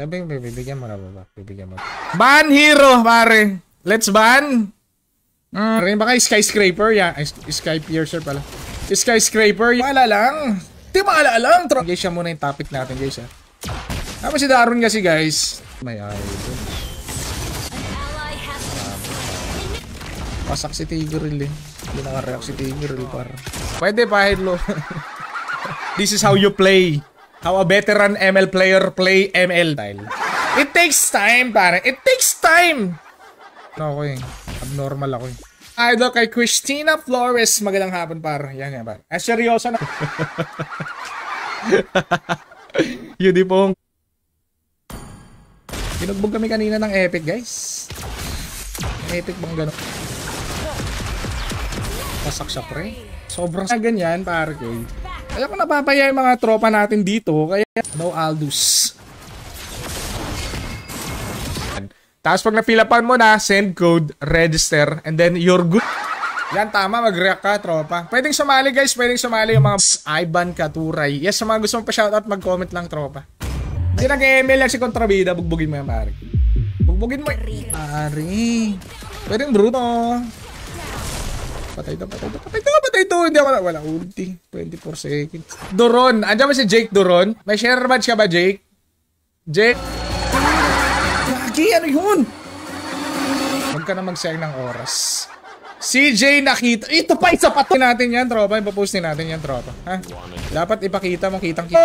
Sabi, bibigyan mo na ba? Bibigyan mo. Ban hero, pare. Let's ban. Rin ba kayo? Skyscraper? Yeah, Sky Piercer pala. Skyscraper. Maala lang. Di maala lang. Guys, siya muna yung topic natin, guys. Tapos si Daron kasi, guys. May idol. Pasak si Tigreal eh. Hindi naka-react si Tigreal para. Pwede pa, hello. This is how you play. How a veteran ML player play ML style. It takes time, pare. It takes time. Ako eh. Abnormal ako eh. Idol kay Christina Flores. Magandang hapon, par. Yan yan, par. Seryoso na. Yun di pong. Binugbog kami kanina ng epic, guys. Epic bang gano'n? Pasak siya, pre. Sobrang ganyan, par. Kaya kung napapaya yung mga tropa natin dito, kaya no Aldous. Tapos pag napilapan mo na, send code, register, and then you're good. Yan, tama, mag-react ka, tropa. Pwedeng sumali, guys. Pwedeng sumali yung mga Ivan Katuray. Yes, sa mga gusto mong pa-shoutout, mag-comment lang, tropa. Hindi nag-email lang si Kontrabida, bugbugin mo yan, pare. Bugbugin mo yan. Pare. Pwedeng bruto. Patay to. Hindi ako na. Wala ulti. 24 seconds. Doron. Andiyan ba si Jake Doron? May share badge ka ba, Jake? Jake? Gagi, ano yun? Huwag ka na mag-share ng oras. CJ nakita. Ito pa, isa pa natin yan, tropa. Ipapostin natin yan, tropa. Ha? Dapat ipakita mo, kitang-kita.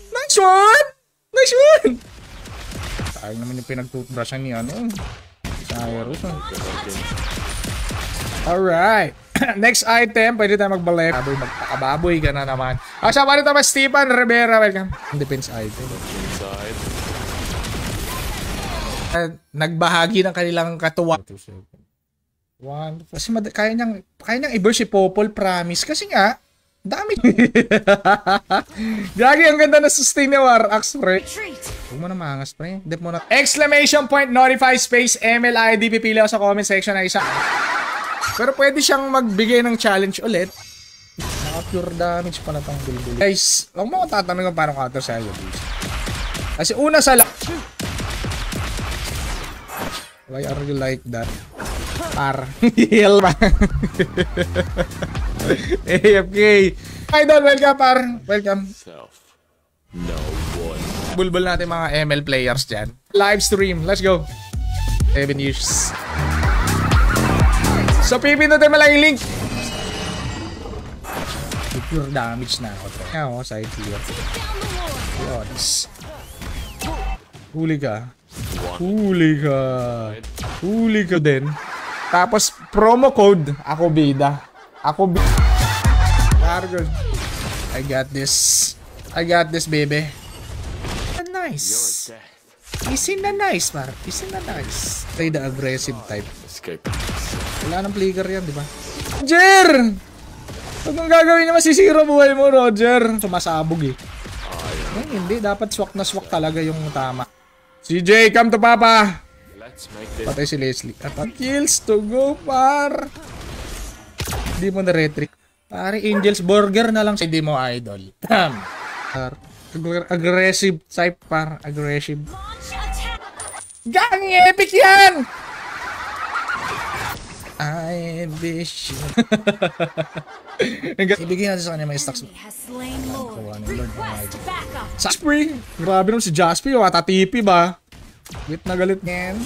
Nice one! Nice one! Tayo naman yung pinag-toothbrushan niya, ano? Cyrus, alright. Next item, pwede tayo magbalep. Magpakababoy ka na naman. Siya, paano tayo Stephen Rivera? Welcome. Defense item. Nagbahagi ng kanilang katuwa. Kasi kaya niyang i-burst si Popol, promise. Kasi nga, dami. Gagi, ang ganda na sustain ni War Axe, pre. Huwag mo na maangas, pre. Dip mo na. Exclamation point, notify space, MLID. Pipili ako sa comment section na isa. Pero pwede siyang magbigay ng challenge ulit. Naka-pure damage pa na tong bulbul. Guys, huwag mo ko tatanong kung paano counter sa'yo, please. Kasi una sa why are you like that? Heal pa. AFK. Idol, welcome, par. Welcome. Bulbul natin mga ML players dyan. Live stream. Let's go. 7 years. So, pipindutin mo lang yung link. Pure damage na ako. Ako, side clear. Honest. Huli ka. Huli ka din. Tapos, promo code, ako bida. Good. I got this, baby. Nice. Isn't na nice, par. Isn't na nice. Play the aggressive type. Wala nang flicker yan, di ba? Roger! Huwag mong gagawin na masisira buhay mo, Roger. Sumasabog eh. Hindi. Dapat swak na swak talaga yung tama. CJ, come to Papa! Patay si Leslie. Kills to go, par. Hindi mo na-retrick. Pare, Angel's Burger na lang. Hindi mo, idol. Aggressive type, par. Aggressive. Gang! Epic yan! I wish you. Ibigay natin sa kanya may stocks. Jaspy! Grabe naman si Jaspy. Watatipi ba? Galit na galit ngayon.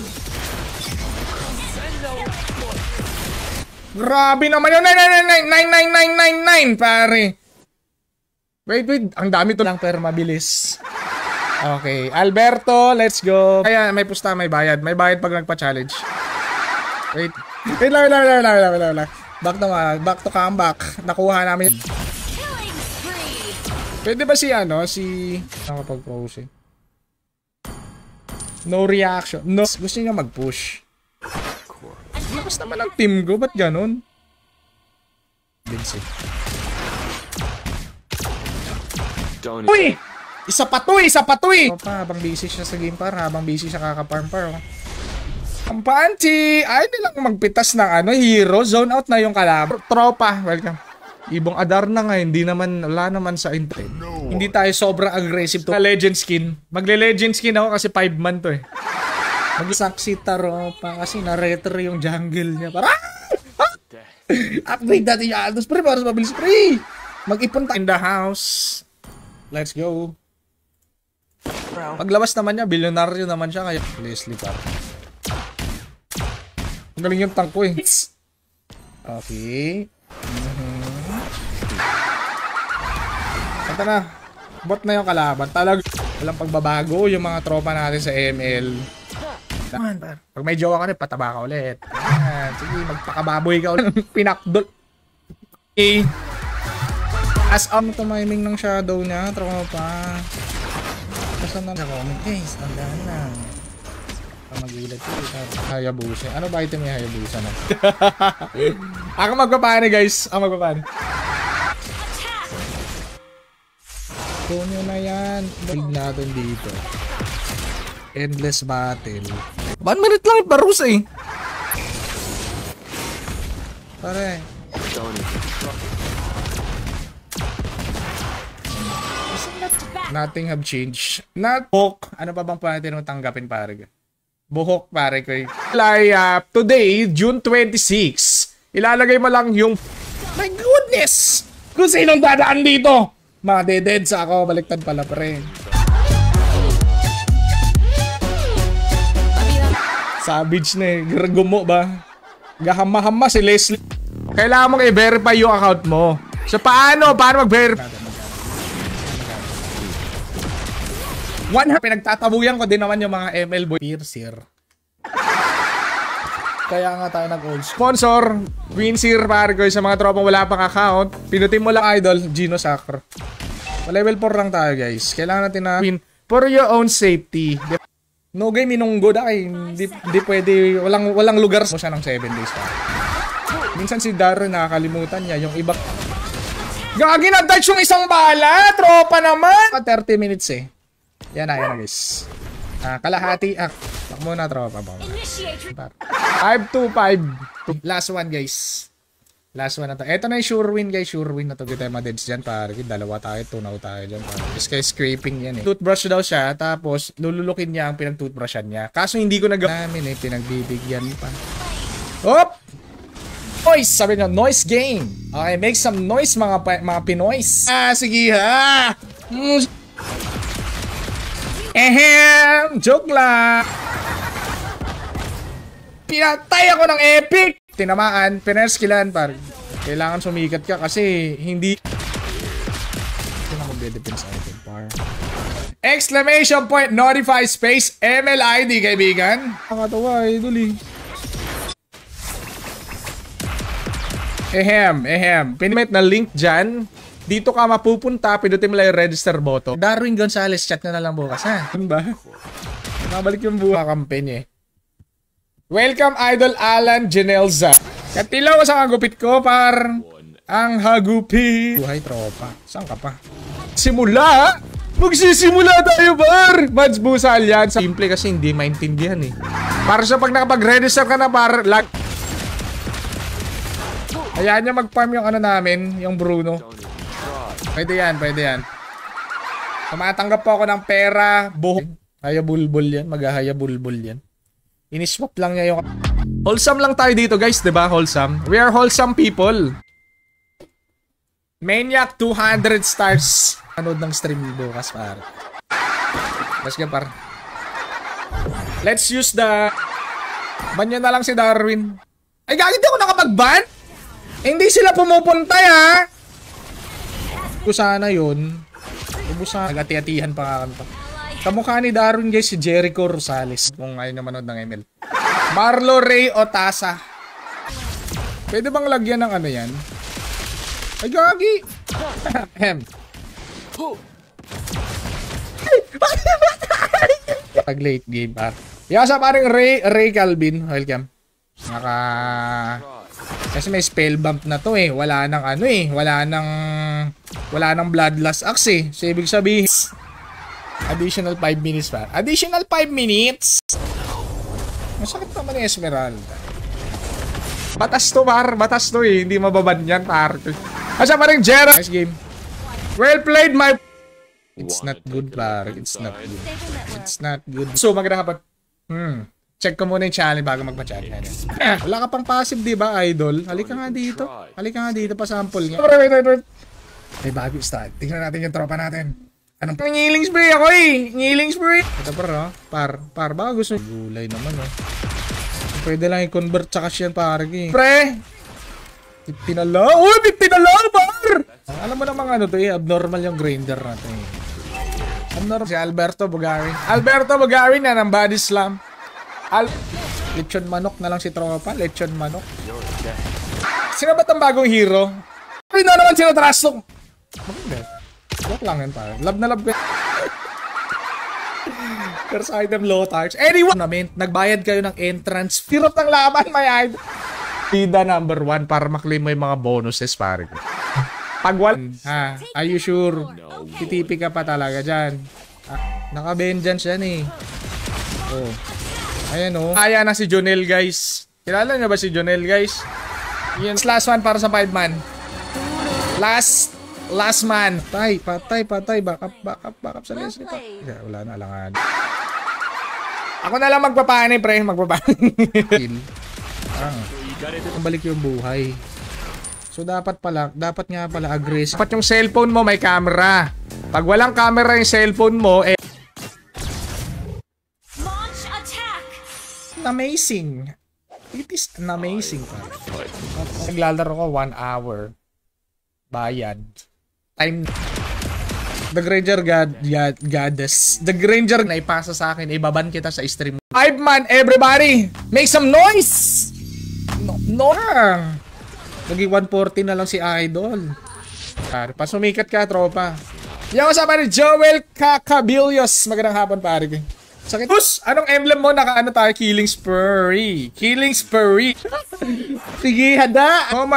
Grabe naman yun. 99999 pare. Wait. Ang dami to lang pero mabilis. Okay. Alberto, let's go. Kaya may pusta, may bayad. May bayad pag nagpa-challenge. Wait lang. Back to comeback. Nakuha namin. Pwede ba si nakapag-pose eh? No reaction. No. Gusto niya mag-push. Lakas naman ang team ko. Ba't ganun? Uy! Isa pa to eh! Habang busy siya sa game par. Habang busy siya kaka-farm par. Ang panty! Ay, nilang magpitas ng hero. Zone out na yung kalaban. Tropa, welcome. Ibong Adar na nga, wala naman sa intent. Hindi tayo sobrang aggressive to legend skin. Magle-legend skin ako kasi 5 man to eh. Mag-saksi taropa kasi na-retro yung jungle niya. Para upgrade natin yung Aldos pre para mabilis pre. Mag-ipon tayo in the house. Let's go. Paglabas naman niya, bilyonaryo naman siya kaya Leslie par. Ang galing yung tank ko eh. Okay. Ito na. Bot na yung kalaban. Talagang walang pagbabago yung mga tropa natin sa ML. Pag may jowa ka rin, pataba ka ulit. Ayan. Sige, magpakababoy ka ulit. Pinakdol. Okay. As tumiming ng shadow niya, tropa. Kasan na comment guys, tandaan lang. Magulat ko. Hayabusa. Ano ba item yung Hayabusa na? Ako magpapani guys. Ako magpapani. Tunyo na yan. Build natin dito. Endless battle. 1 minute lang yung parusa eh. Pare. Nothing have changed. Not Buhok. Ano pa bang pwede nung tanggapin pare? Buhok pare ko. Today, June 26, ilalagay mo lang yung my goodness! Kung sinong dadaan dito! Mga dead sa ako. Baliktad pala pre. Savage na eh. Gumo ba? Gahama-hama si Leslie. Kailangan mong i-verify yung account mo. So paano? Paano mag-verify? Pinagtatabuyan ko din naman yung mga ML boy. Piercer. Kaya nga tayo nag-old sponsor. Queenseer pare ko sa mga tropang wala pang account. Pinutin mo lang idol. Gino Sacro. Level 4 lang tayo guys. Kailangan natin na win for your own safety. No game minunggo da kay hindi pwede walang lugar mo siya ng 7 days pa. Minsan si Darren nakakalimutan niya yung iba. Gagi na touch yung isang bala, tropa naman. 30 minutes eh. Yan na guys. Kalahati tak muna tropa ba. 5-2-5. Last one guys. Last one na to. Ito na yung sure win guys. Sure win na to. Kita yung deads dyan pare. Dalawa tayo. Tunaw tayo dyan pare. Scraping yan eh. Toothbrush daw siya. Tapos lululukin niya ang pinag-toothbrushan niya. Kaso hindi ko namin eh. Pinagbibigyan pa. Hop! Noise! Sabi nyo, noise game. Okay, make some noise mga Pinoys. Sige ha! Joke lang! Pinatay ako ng epic! Tinamaan, pinerskilan par. Kailangan sumikat ka kasi hindi kailangan magde-defense item par. Exclamation point, notify space, MLID kaibigan. Nakatawa idol eh. Pinimit na link dyan. Dito ka mapupunta, pinutin mo lang yung register button. Darwin Gonzalez, chat na lang bukas ha. Ano ba? Mabalik yung buha campaign eh. Welcome Idol Alan Genelza. Katilaw ko sa hagupit ko par. Ang hagupit. Buhay tropa. Saan ka pa? Simula? Magsisimula tayo par. Mads Busal yan. Simple kasi hindi maintindihan eh. Para sa pag nakapag-register ka na par. Hayaan niya mag-farm yung ano namin. Yung Bruno. Pwede yan. Tumatanggap po ako ng pera. Buhok. Hayabulbul yan. Maghahayabulbul yan. Iniswap lang niya yung... Wholesome lang tayo dito guys, diba? Wholesome. We are wholesome people. Maniac 200 stars. Anood ng stream bukas par. Let's go par. Let's use the... Ban nyo na lang si Darwin. Ay gagawin ako nakapag-ban? Hindi sila pumupunta ha. Kung sana yun. Ubusan. Nag-ati-atihan pa kakanta. Kamukha ni Darwin guys si Jericho Rosales. Kung ayaw nyo manood ng ML. Marlo Ray Otasa. Pwede bang lagyan ng ano yan? Ay gagi. Pag late game par. Yasa paring Ray Calvin. Welcome. Kasi may spell bump na to eh. Wala nang ano eh. Wala nang bloodlust axe eh. So ibig sabihin additional 5 minutes pa. Additional 5 minutes? Masakit naman yung Esmeralda. Batas to par. Batas to eh. Hindi mababan yan par. Asa pa rin Jera. Nice game. Well played my... It's not good, par. It's not good. It's not good. So, magandang hapon. Check ko muna yung challenge bago magpa-challenge. Wala ka pang passive, di ba, idol? Halika nga dito. Halika nga dito, pa-sample nga. Wait. May bago start. Tingnan natin yung tropa natin. Anong ngiling spray ako eh? Ngiling spray. Ito par, baka gusto. Gulay naman, oh. Pwede lang i-convert sa cash yan, pare. Pre! 50 na lang. Uy, 50 na lang, par! Alam mo namang ano to eh, abnormal yung grinder natin eh. Abnormal. Si Alberto Bugarin na ng body slam. Lechon manok na lang si tropa. Lechon manok. Sino ba ang bagong hero? Ay na naman sila trasok. Maganda. Joke lang yan pare. Love na love ko. First item low touch. Anyway, nagbayad kayo ng entrance. Hirap ng laban, my idol. Pida number 1 para maklaim mo yung mga bonuses pare. Pag wala, are you sure? Titipi ka pa talaga dyan. Naka-vengeance yan eh. Oh. Ayan oh. Kaya na si Jonel guys. Kilala nyo ba si Jonel guys? Yan. Last one para sa 5-man. Last man. Patay. Backup sa list. Wala na alangan. Ako na lang magpapanay pre. Balik yung buhay. So dapat nga pala aggressive. Dapat yung cellphone mo may camera. Pag walang camera yung cellphone mo, eh amazing. It is amazing. Naglalaro ko 1 hour. Bayad. Time. The Granger Goddess. The Granger na ipasa sa akin. Ibaban kita sa stream. 5-man, everybody! Make some noise! No. Naging 140 na lang si Idol. Pasumikat ka, tropa. Yung kasama ni Joel Cacabillos. Magandang hapon, pare. Sakit. Push! Anong emblem mo? Naka-ano tayo? Killing Spree. Sige, hada. No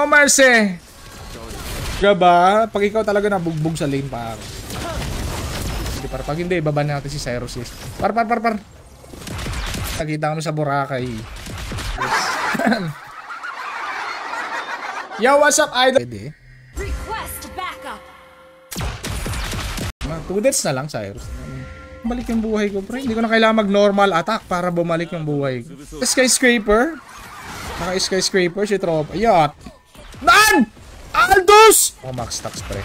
mercy. Gaba? Pag ikaw talaga nabugbog sa lane, pare. Sige, pag hindi, baba natin si Cyrus. Par. Nakita kami sa Boracay. Yes. Yo, what's up, idol? Request backup. 2 deaths na lang, Cyrus. Balik yung buhay ko, pre. Hindi ko na kailangan mag-normal attack para bumalik yung buhay ko. Skyscraper. Naka-skyscraper si tropa. Yacht. Nan! Aldous! Oh, max tax, pre.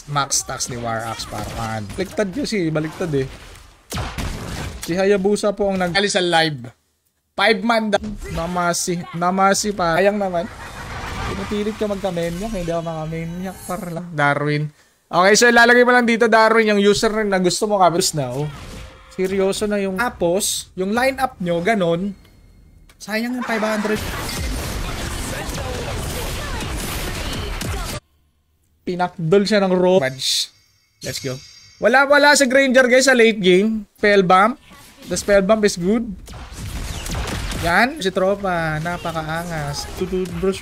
Max tax ni Warax para. Baliktad kasi. Baliktad eh. Si Hayabusa po ang nag-ali sa live. 5-man. Namasi pa. Ayang naman. Pinupilit ka magka-maniac. Hindi ako maka-maniac. Para lang. Darwin. Okay, so ilalagay mo lang dito, Darwin, yung username na gusto mo kapos na, oh. Seryoso na yung tapos, yung line-up nyo, ganon. Sayang yung 500. Pinakdol siya ng raw. Let's go. Wala sa Granger, guys, sa late game. Spell bump. The spell bump is good. Yan, si tropa, napakaangas. Bro,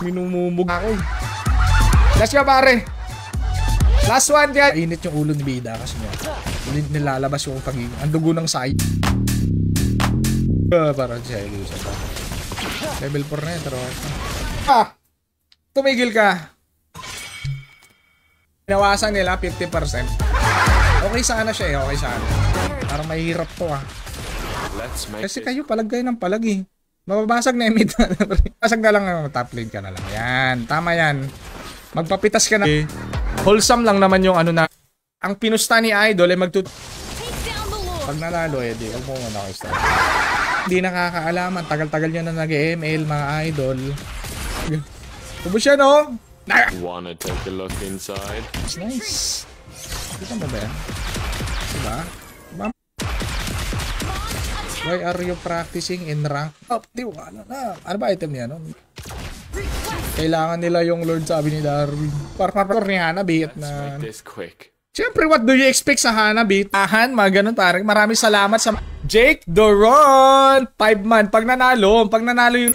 minumumog ako. Let's go, pare. Last one yan. Init yung ulo ni Bida kasi nilalabas yung pagiging ang dugo ng side. Parang siya ilusa pa. Level 4 na yun. Tumigil ka. Pinawasan nila 50%. Okay sana siya eh. Okay sana. Parang mahirap to Kasi kayo palag kayo ng palag eh. Mababasag na yung mid. Basag na lang. Top lane ka na lang. Yan. Tama yan. Magpapitas ka na. Wholesome lang naman yung ano na. Ang pinusta ni Idol ay pag nanalo eh, di. Huwag mo muna kayo start. Hindi nakakaalaman. Tagal-tagal niya na nag-ML mga Idol. Ubus siya no? Wanna take a look inside? It's nice. Kita mo ba yan? Diba? Why are you practicing in rank? Oh, di wala na. Ano ba item niya no? Kailangan nila yung Lord, sabi ni Darwin. Par ni Hanabi na. Siyempre, what do you expect sa Hanabi? Mga ganun parang. Maraming salamat sa Jake Doron. 5-man. Pag nanalo yun.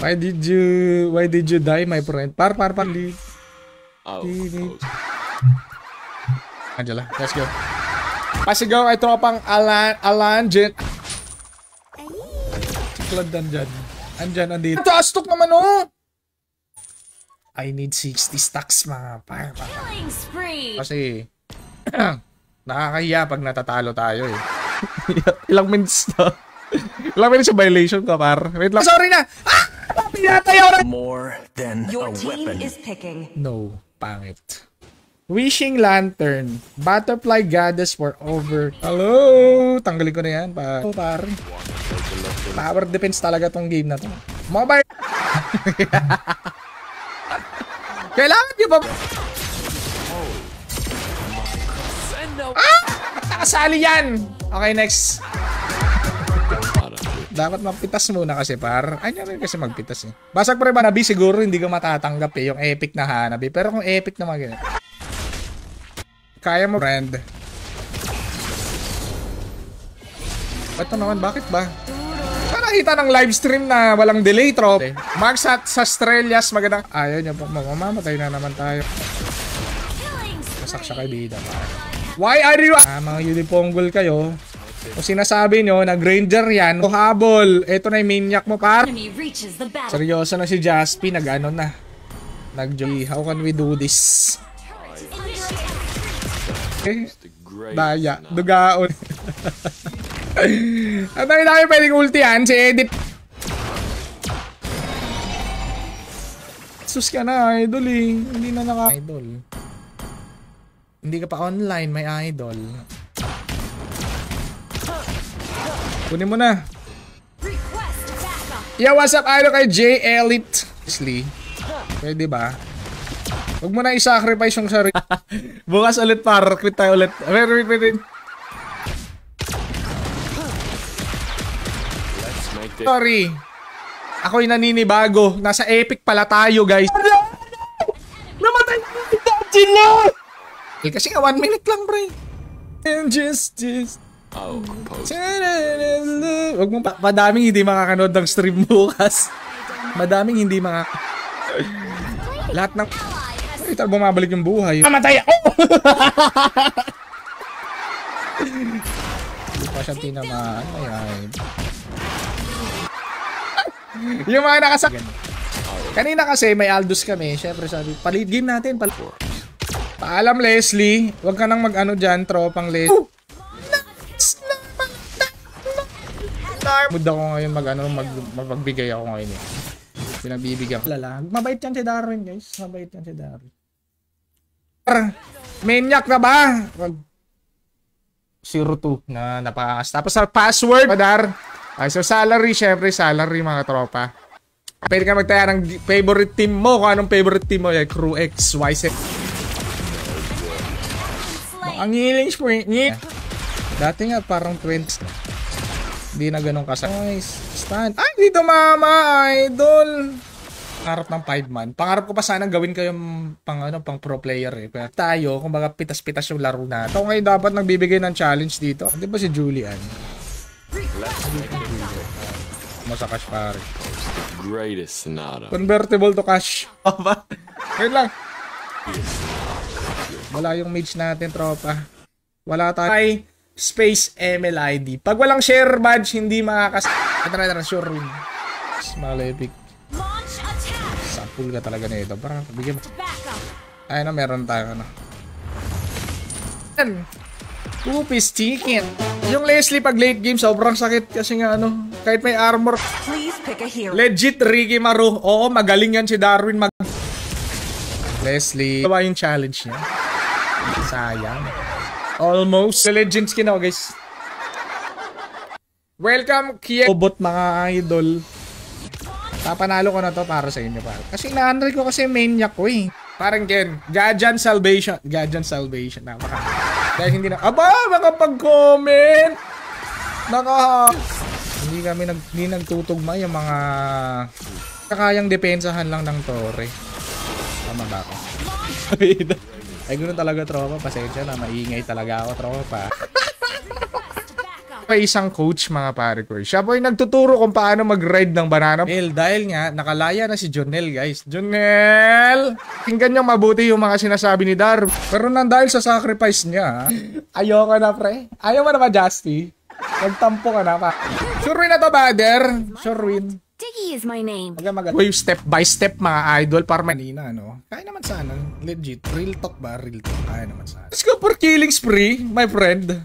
Why did you die, my friend? Angela, let's go. Pasigaw ay tropang Alan Jen. Siklad andyan. Andyan, andito. Tastok naman oh! I need 60 stacks mga par. Killing spree. Kasi nakakahiya pag natatalo tayo eh. Ilang minutes na. Ilang minutes yung violation ka par. Wait lang. Sorry na! Ah! Pinatay ako na! More than Your a team weapon. is picking. No, pangit. Wishing Lantern. Butterfly Goddess for over. Hello! Tanggalin ko na yan. Par. Tower defense talaga tong game na to. Mobile! Kailangan nyo ba? Ah! Nakasali yan! Okay, next. Dapat magpitas muna kasi par. Ay, nyo rin kasi magpitas eh. Basag pa rin ba Nabi? Siguro hindi ka matatanggap eh. Yung epic na Hanabi. Pero kung epic na mga ganito. Kaya mo, friend. Ito naman, bakit ba? Nakita ng live stream na walang delay, trop. Mark sa Strelias, magandang... Ayaw niya po, mamamatay na naman tayo. Masak siya kay Bida. Why are you... mga Uniponggol kayo. Kung sinasabi nyo, nag-ranger yan, o habol. Ito na yung maniac mo, par. Seryoso na si Jaspi, nag-ano na. Nag-joy. How can we do this? Okay. Daya. Dugaon. Ang dami namin pwedeng ultihan. Si Edit. Sus ka na, idol eh. Hindi na naka-idol. Hindi ka pa online, may idol. Kunin mo na. Yeah, what's up, idol kay J Elite. Pwede ba? Huwag mo na i-sacrifice yung sarili. Bukas ulit par. Quit tayo ulit. Wait. Sorry. Ako'y naninibago. Nasa epic pala tayo, guys. Namatay na! Kasi nga 1 minute lang, pre. And just... Huwag mong madaming hindi makakanood ng stream bukas. Madaming hindi lahat ng... Ito, bumabalik yung buhay. Mamatay ako! Hindi pa siyang tinamaan. Ayan. Yung mga nakasak... Kanina kasi may Aldous kami. Siyempre sabi, palit game natin. Paalam, Leslie. Huwag ka nang mag-ano dyan, tropang Leslie. Mood ako ngayon magbigay ako ngayon eh. Pinagbibigyan ko. Mabait yan si Darwin, guys. Mabait yan si Darwin. Maniac na ba? 02 na napakas. Tapos sa password, Padar. So salary, syempre salary mga tropa. Pwede ka magtaya ng favorite team mo. Kung anong favorite team mo, Crew X, Y, Z. Ang healing point niya. Dati nga parang 20. Hindi na ganun kasama. Nice. Stand. Ay, dito mama, idol. Pangarap ng 5-man. Pangarap ko pa sanang gawin ko yung pang pro player eh. Pero tayo, kumbaga pitas-pitas yung laro na. Ito ngayon dapat nagbibigay ng challenge dito. Di ba si Julian? Masa cash pare. Greatest Sonata. Convertible to cash. Wait lang. Wala yung mage natin, tropa. Wala tayo. Ay, space MLID. Pag walang share badge, hindi makakas... Ito, sure win. Malepic. Sapul ka talaga na ito. Parang bigyan mo. Ay na, meron tayo ano. Poopy's chicken. Yung Leslie pag late game, sobrang sakit kasi nga ano. Kahit may armor. Legit Ricky Maru. Oo, magaling yan si Darwin. Leslie. Gawa yung challenge niya. Sayang. Almost. The legend skin ako, guys. Welcome, Kia. Obot mga idol. Papanalo ko na to para sa inyo. Para. Kasi na-unreal ko kasi maniac ko eh. Parang Ken. Gajan Salvation. Gajan Salvation. Dahil hindi na... Aba! Nakapag-comment! Hindi nagtutugma yung mga... Kayang depensahan lang ng Torre. Tama ba ako? Ay, ganoon talaga, tropa. Pasensya na. Maingay talaga ako, tropa. May isang coach, mga pare ko. Siya po yung nagtuturo kung paano mag-ride ng banana. Dahil nga, nakalaya na si Jonel, guys. Jonel! Tingnan nyo mabuti yung mga sinasabi ni Dar. Pero dahil sa sacrifice niya, ayoko na, pre. Ayaw mo na ba, Justy? Nagtampo ka na pa. Sure win na to, Bader. Sure win. Diggy is my name. Wave step by step mga idol para manina, no? Kaya naman sana. Legit. Real talk ba? Real talk. Kaya naman sana. Let's go for killing spree, my friend.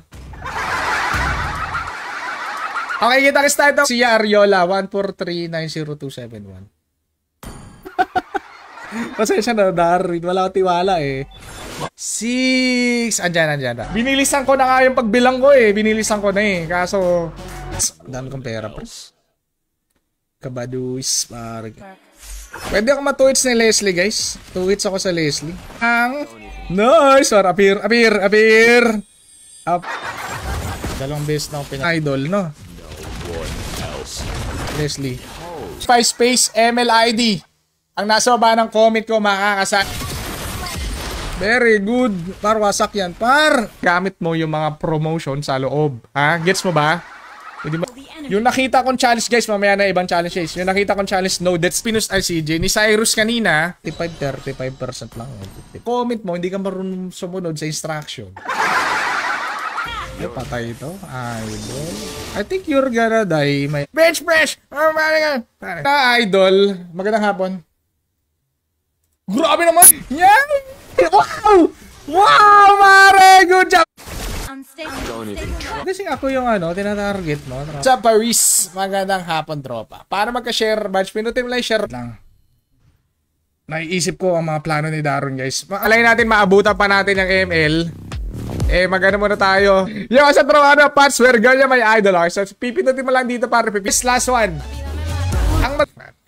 Okay, kita-kits tayo. Si Ariola, 143-90271. Pasensya na, Darwin. Wala akong tiwala eh. 6. Andyan. Binilisan ko na nga yung pagbilang ko eh. Binilisan ko na eh. Kaso, dami kong pera po. Kabaduis, parang. Pwede ako ma-2 hits ni Leslie, guys. 2 hits ako sa Leslie. Nice! Or, appear. Up. Dalawang beses na ako pinaka-idol, no? Leslie. 5 space MLID. Ang nasa baba ng comment ko makakasak. Very good. Par, wasak yan. Par! Gamit mo yung mga promotion sa loob. Ha? Gets mo ba? Yung nakita kong challenge, guys, mamaya na ibang challenge guys. Yung nakita kong challenge, no deaths Pinus RCJ ni Cyrus kanina, 35% lang. Comment mo, hindi ka marunong sumunod sa instruction. Ay, patay ito. Idol. I think you're gonna die. My bench press! Idol. Magandang hapon. Grabe naman! Yan! Wow! Wow, mare! Good job! Kasi ako yung tinatarget mo. Sa Paris, magandang hapon, tropa. Para magka-share badge, pinutin mo lang share lang. Naiisip ko ang mga plano ni Daron, guys. Alay natin, maabutan pa natin yung ML. Magano muna tayo. Yung sa tropa, password, ganyan may idol. So, pipinutin mo lang dito para pipis. Last one.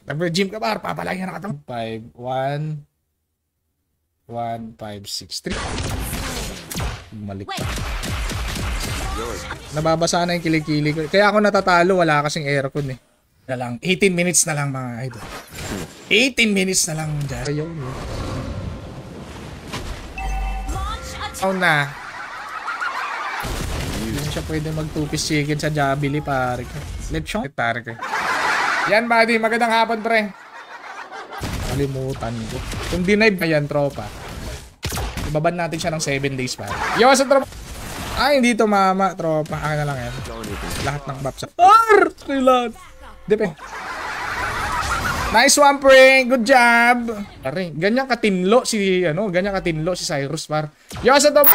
Nag-gym ka ba? Papalayan na ka. 5, 1, 1, 5, 6, 3. Malik. Nababasa na yung kilikili ko. Kaya ako natatalo, wala kasing aircon eh. Na lang, 18 minutes na lang mga idol. 18 minutes na lang dyan. Ayaw mo. Na. Hindi na siya pwede mag-2-piece chicken sa Jabili, pare ka. Lechon? Pare ka. Yan, buddy. Magandang hapon, pre. Kalimutan ko. Kung denied na yan, tropa. Ibaban natin siya ng 7 days, pare. Yo, sa tropa. Ay, hindi to mama, tropa. Akin na lang yan. Lahat ng baps. Kailan. Depe. Nice one, pre. Good job. Pare, ganyan katinlo si, ganyan katinlo si Cyrus, par. Yo, sa to.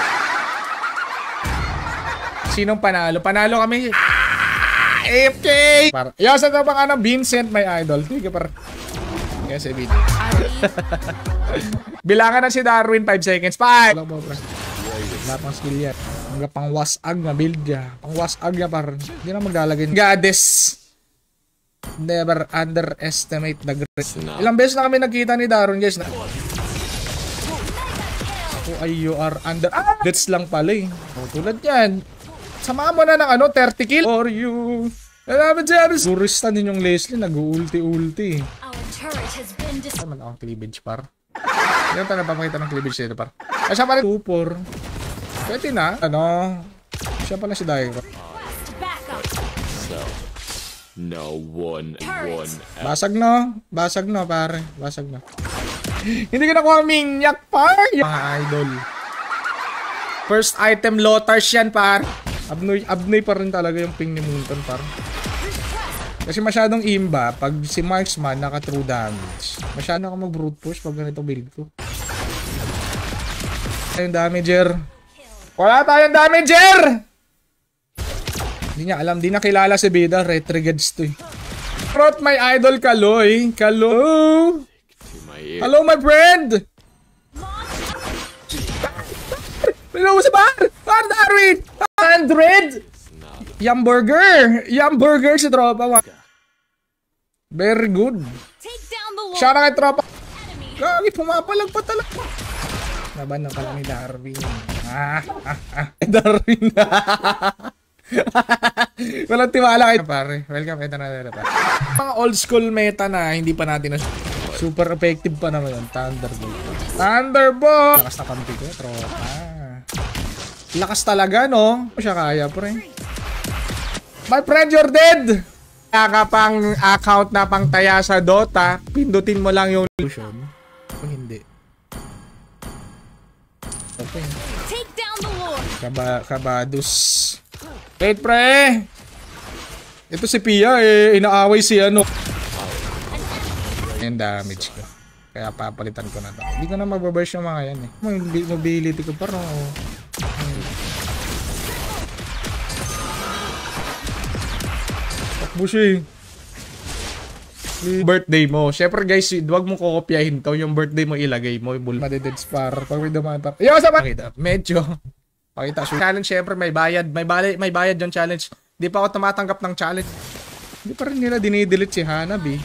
Sinong panalo? Panalo kami. AFK. Par. Yo, sa to pang Vincent, my idol. Sige, par. Yes, video. Bilangan na si Darwin, 5 seconds. 5. Wala po, pre. Wala pang skill yan. Hanggang pang wasag na build niya. Pang wasag niya par. Hindi na maglalagay. Goddess. Never underestimate the grace. Ilang beses na kami nagkita ni Daron, guys. Oh, ay, you are under. That's lang pala eh. Oh, tulad yan. Samahan mo na ng 30 kill. Or you. Alam mo, James. Turista din yung Leslie. Nag-ulti-ulti. Naman ako cleavage par. Yan tayo napapakita ng cleavage dito par. Ay, siya pa rin 2-4. Pwede na. Siya pala si Dairo. No one. Basag no, pare. Basag no. Hindi ko nakuha minyak, par. Mga idol. First item, Lothars yan, par. Abnoy pa rin talaga yung ping ni Moonton, par. Kasi masyadong imba. Pag si Marksman, naka-true damage. Masyado ako mag-brute push pag ganito build ko. Ayun, damager. Wala tayong damager! Hindi niya alam, di na kilala si Bida. Retrigades to eh. Trot my idol, Kaloy. Hello? Hello, my friend! Hello, sa bar! Par, Darwin! 100! Yum burger si tropa. Very good. Siya na kay tropa. Gagi, pumapalag pa talaga. Laban na pala ni Darwin. Darwin. Walang tiwala kayo, pare. Welcome, ito na pare. Mga old school meta na hindi pa natin na super effective pa naman yun. Thunderbolt! Lakas na kampi ko, tropa. Lakas talaga, no? Siya kaya, pre. My friend, you're dead! Kaya ka pang account na pang taya sa Dota, pindutin mo lang yung solution. O hindi. Okay. Kabadus. Wait, pre! Ito si Pia, inaaway si yung damage ko. Kaya papalitan ko na to. Hindi ko na mababurst yung mga yan eh. Mobility ko parang Bushi. Birthday mo. Syempre guys, huwag mo kokopyahin to. Yung birthday mo ilagay mo. Madeded spar. Pag may dumaan pa. Yo, sa pakita. Medyo. Pakita. So, challenge syempre may bayad. May bayad yung challenge. Di pa ako tumatanggap ng challenge. Hindi pa rin nila dinidelete si Hanab eh.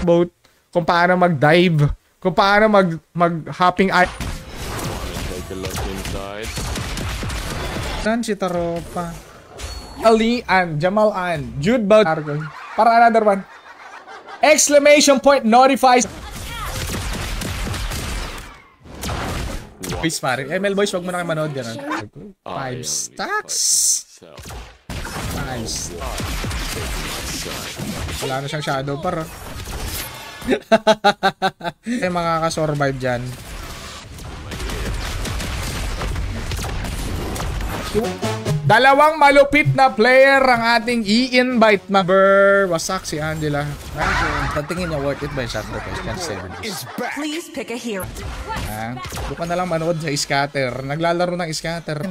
About kung paano mag-dive. Kung paano mag-hopping eye. Take a look inside. Saan si Taropa? Ali An, Jamal An, Jude Baut. Para another one. Exclamation point notifies. Please pare. ML boys, wag mo na kayo manood yan. 5 stacks. 5 stacks. Wala na siyang shadow par. Ay makakasurvive dyan. Dalawang malupit na player ang ating i-invite. Wasak si Angela. Patingin niya worth it ba yung sacrifice? Please pick a hero. Doon ka na lang manood sa scatter. Naglalaro ng scatter.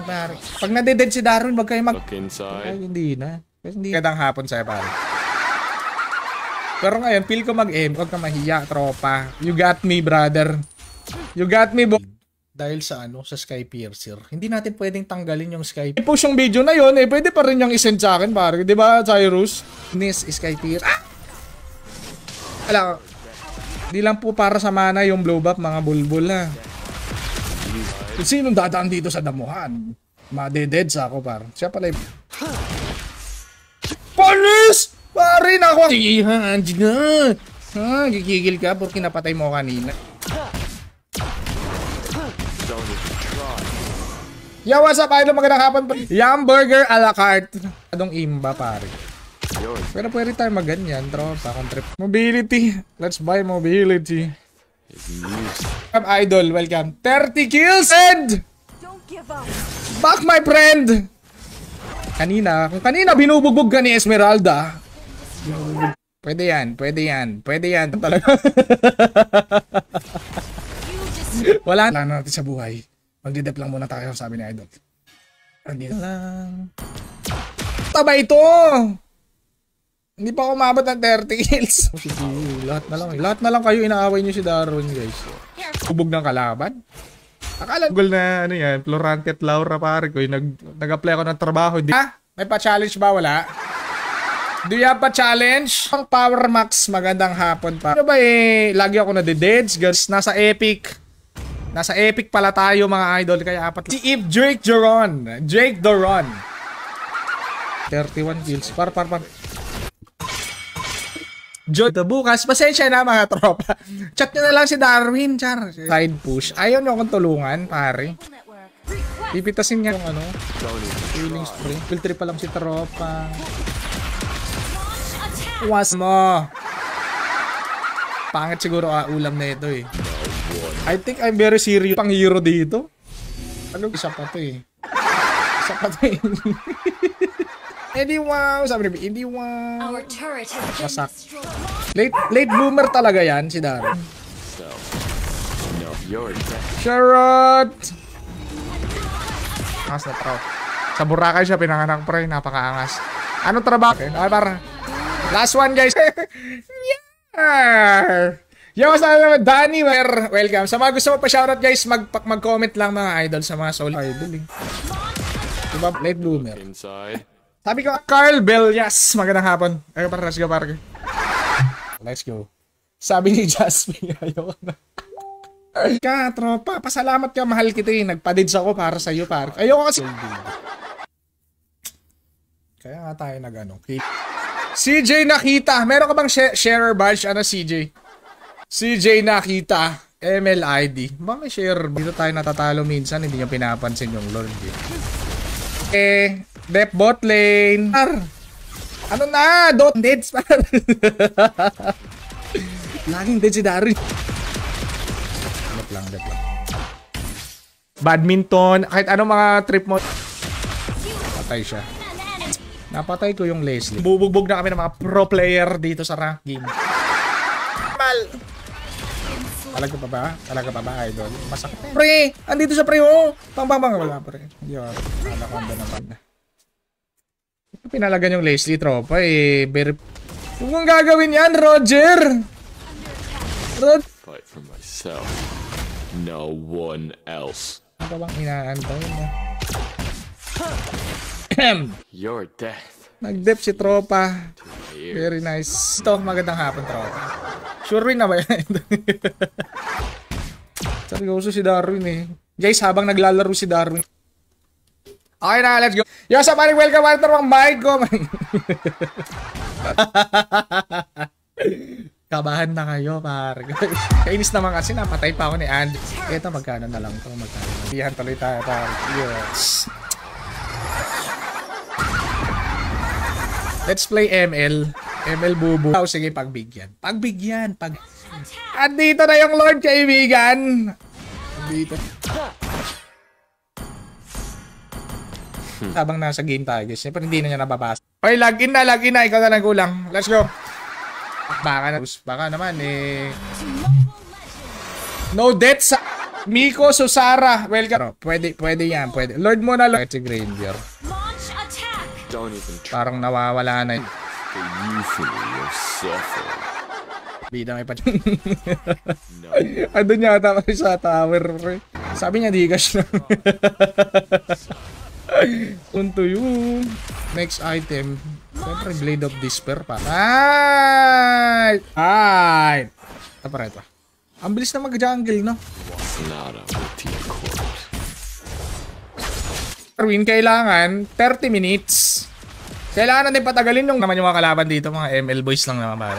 Pag nadeded si Darwin, wag kayo Look inside. Ay, hindi na. Hindi kadang hapon sa'yo pare. Pero ngayon, feel ko mag-aim. Huwag ka mahiya, tropa. You got me, brother. You got me, boy. Dahil sa sa Sky Piercer, hindi natin pwedeng tanggalin yung Sky. I-push yung video na yon pwede pa rin yung isend sa akin, pare. Di ba, Cyrus? Nis, Sky Piercer. Alam, di lang po para sa mana yung blow up, mga bulbul ha. Kung sinong dadaan dito sa damuhan, madededs ako, pare. Siya pala yung... Panis! Pare, naku! Gigigil ka porque napatay mo kanina. Yo, what's up, idol? Magandang hapon po. Yum burger a la carte. Adong imba, pare. Pero pwede tayo maganyan, tropa. Trip. Mobility. Let's buy mobility. Welcome, idol. Welcome. 30 kills and... Back, my friend! Kung kanina binubugbog ka ni Esmeralda. Pwede yan. Pwede yan. Talaga. Wala na natin sa buhay. Magdidep lang muna tayo, sabi ni Idol. Andito lang. Taba ito! Hindi pa ako umabot ng 30 kills. Lahat na lang kayo inaaway nyo si Darwin, guys. Kubog ng kalaban. Akala Google na yan, Florante at Laura pare ko. Nag-apply ako ng trabaho. May pa-challenge ba? Wala? Do you have pa-challenge? Ang Power Max, magandang hapon pa. Ano ba lagi ako na-deads, guys. Nasa Epic pala tayo mga idol, kaya apat. Si If Drake Doron. 31 kills. Par. Jodo bukas. Pasensya na mga tropa. Chat nyo na lang si Darwin, char. Side push. Ayaw nyo akong tulungan, pare. Pipitasin niya yung Healing spray. Filtry pa lang si tropa. Was mo. Pangit siguro ulam na ito eh. I think I'm very serious pang hero dito. Isa pa to eh. Edi wow, sabi ni Edi wow. Masak. Late bloomer talaga yan si Darwin. Charot! Angas na traw. Sa Boracay siya pinanganak pre, napakaangas. Anong trabaho? Para. Last one guys. Yeah! Yo, sabi naman, Danny, welcome. Sa mga gusto mo pa shoutout guys, mag-comment lang mga idol sa mga soul idol eh. Diba, late bloomer. Sabi ko, Carl Bellas, magandang hapon. Ayun para, let's go parke. Let's go. Sabi ni Jasmine, ayoko na. Ka, tropa, pasalamat ka, mahal kita eh. Nagpadids ako para sa iyo parke. Ayoko kasi. Kaya nga tayo okay. CJ Nakita, meron ka bang sharer badge? Ano CJ? CJ Nakita, MLID. Ba may share? Dito tayo natatalo minsan, hindi niya pinapansin yung Lord. Dep bot lane. Ano na? Don't deads par. Laging dead si Darwin. Dep lang. Badminton, kahit anong mga trip mo. Patay siya. Napatay ko yung Leslie. Bubugbog na kami ng mga pro player dito sa rank game. Kamal! Talaga pa ba? Talaga pa ba, idol? Masakit na. Pre! Andito siya, pre, oh! Bang. Wala, pre. Yun. Anaconda naman. Pinalagan yung Leslie, tropa, eh. Huwag mong gagawin yan, Roger! Fight for myself. No one else. Ano bang inaantay mo? Your death. Nag-dep si tropa. Very nice. Ito, magandang hapon, tropa. Sure win na ba yan? Seryoso si Darwin eh. Guys, habang naglalaro si Darwin. Okay na, let's go. Yo, sa paring welcome to mga mic ko. Kabahan na kayo, pare. Kainis naman kasi napatay pa ako ni Andy. Ito, magkano na lang to? Magkano? Pihan tuloy tayo, pare. Yes. Let's play ML. ML bubu. Oh, sige, pagbigyan. Andito na yung Lord, kaibigan. Andito. Habang nasa game tayo, guys. Siyempre, hindi na niya nababasa. Okay, login na. Ikaw na lang kulang. Let's go. Baka naman, eh. No death sa Miko Susara. Welcome. Pwede yan. Pwede. Lord mo na lang. Si Granger. Don't even try. Parang nawawala na yun. The euphony of suffering. Bida may no. Andun yata kami sa tower. Sabi niya, di cash na. Unto yun. Next item. Siyempre, Blade of Despair pa. Ay! Ito pa rin ito. Ang bilis na mag-jungle, no? Darwin, kailangan 30 minutes. Kailangan natin patagalin yung naman yung mga kalaban dito. Mga ML boys lang naman.